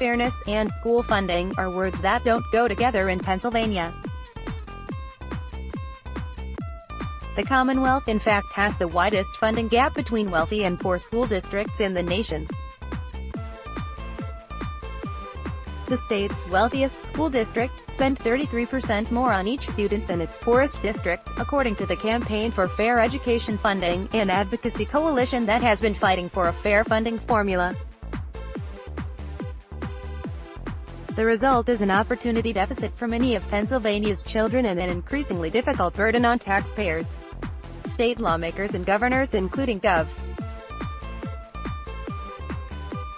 fairness, and school funding are words that don't go together in Pennsylvania. The Commonwealth in fact has the widest funding gap between wealthy and poor school districts in the nation. The state's wealthiest school districts spend 33% more on each student than its poorest districts, according to the Campaign for Fair Education Funding, an advocacy coalition that has been fighting for a fair funding formula. The result is an opportunity deficit for many of Pennsylvania's children and an increasingly difficult burden on taxpayers, state lawmakers and governors, including Gov.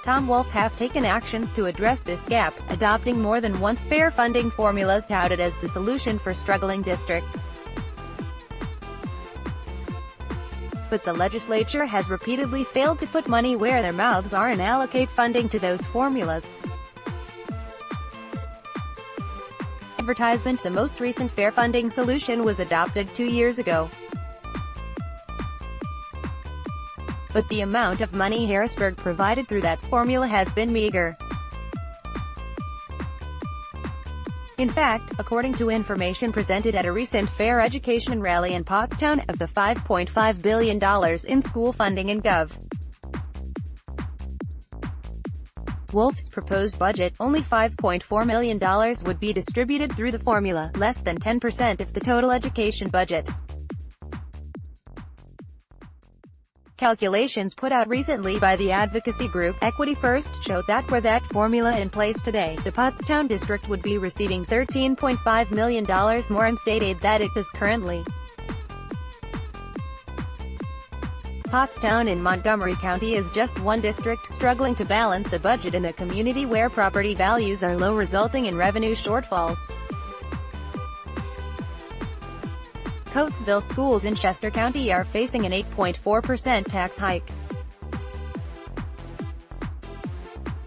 Tom Wolf have taken actions to address this gap, adopting more than once fair funding formulas touted as the solution for struggling districts. But the legislature has repeatedly failed to put money where their mouths are and allocate funding to those formulas. Advertisement: the most recent fair funding solution was adopted 2 years ago. But the amount of money Harrisburg provided through that formula has been meager. In fact, according to information presented at a recent fair education rally in Pottstown, of the $5.5 billion in school funding in Gov. Wolf's proposed budget, only $5.4 million would be distributed through the formula, less than 10% of the total education budget. Calculations put out recently by the advocacy group Equity First show that were that formula in place today, the Pottstown district would be receiving $13.5 million more in state aid than it is currently. Pottstown in Montgomery County is just one district struggling to balance a budget in a community where property values are low, resulting in revenue shortfalls. Coatesville schools in Chester County are facing an 8.4% tax hike.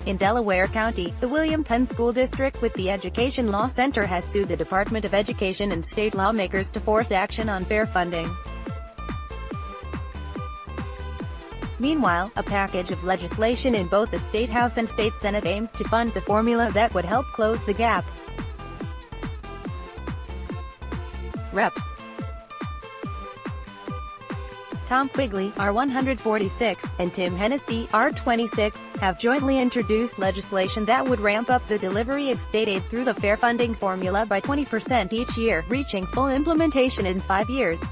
In Delaware County, the William Penn School District with the Education Law Center has sued the Department of Education and state lawmakers to force action on fair funding. Meanwhile, a package of legislation in both the State House and State Senate aims to fund the formula that would help close the gap. Reps. Tom Quigley, R146, and Tim Hennessy, R26, have jointly introduced legislation that would ramp up the delivery of state aid through the fair funding formula by 20% each year, reaching full implementation in 5 years.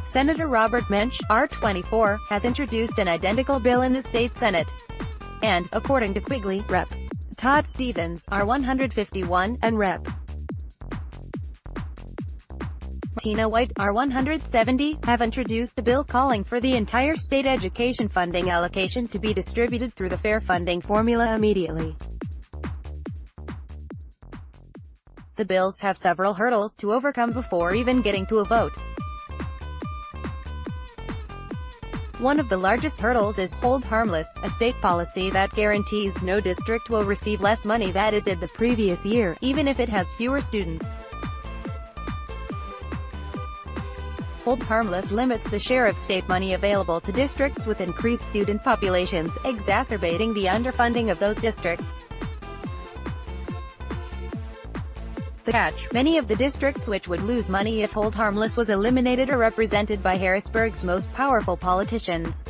Senator Robert Mensch, R24, has introduced an identical bill in the state Senate. And, according to Quigley, Rep. Todd Stevens, R151, and Rep. Tina White, R170, have introduced a bill calling for the entire state education funding allocation to be distributed through the fair funding formula immediately. The bills have several hurdles to overcome before even getting to a vote. One of the largest hurdles is hold harmless, a state policy that guarantees no district will receive less money than it did the previous year, even if it has fewer students. Hold harmless limits the share of state money available to districts with increased student populations, exacerbating the underfunding of those districts. The catch: many of the districts which would lose money if hold harmless was eliminated are represented by Harrisburg's most powerful politicians.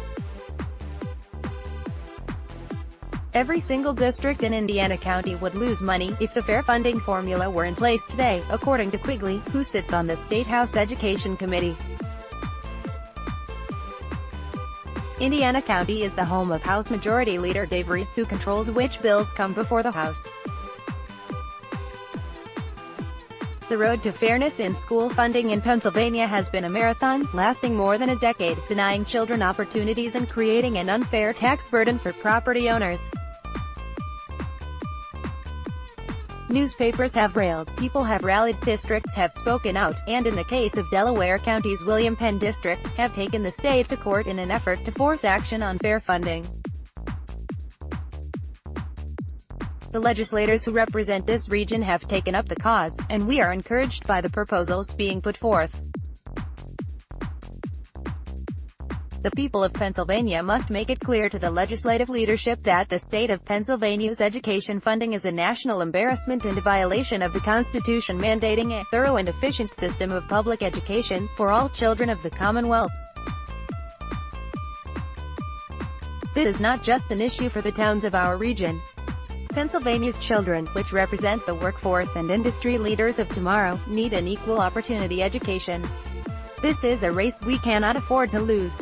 Every single district in Indiana County would lose money if the fair funding formula were in place today, according to Quigley, who sits on the State House Education Committee. Indiana County is the home of House Majority Leader Dave Reed, who controls which bills come before the House. The road to fairness in school funding in Pennsylvania has been a marathon, lasting more than a decade, denying children opportunities and creating an unfair tax burden for property owners. Newspapers have railed, people have rallied, districts have spoken out, and in the case of Delaware County's William Penn District, have taken the state to court in an effort to force action on fair funding. The legislators who represent this region have taken up the cause, and we are encouraged by the proposals being put forth. The people of Pennsylvania must make it clear to the legislative leadership that the state of Pennsylvania's education funding is a national embarrassment and a violation of the Constitution mandating a thorough and efficient system of public education for all children of the Commonwealth. This is not just an issue for the towns of our region. Pennsylvania's children, which represent the workforce and industry leaders of tomorrow, need an equal opportunity education. This is a race we cannot afford to lose.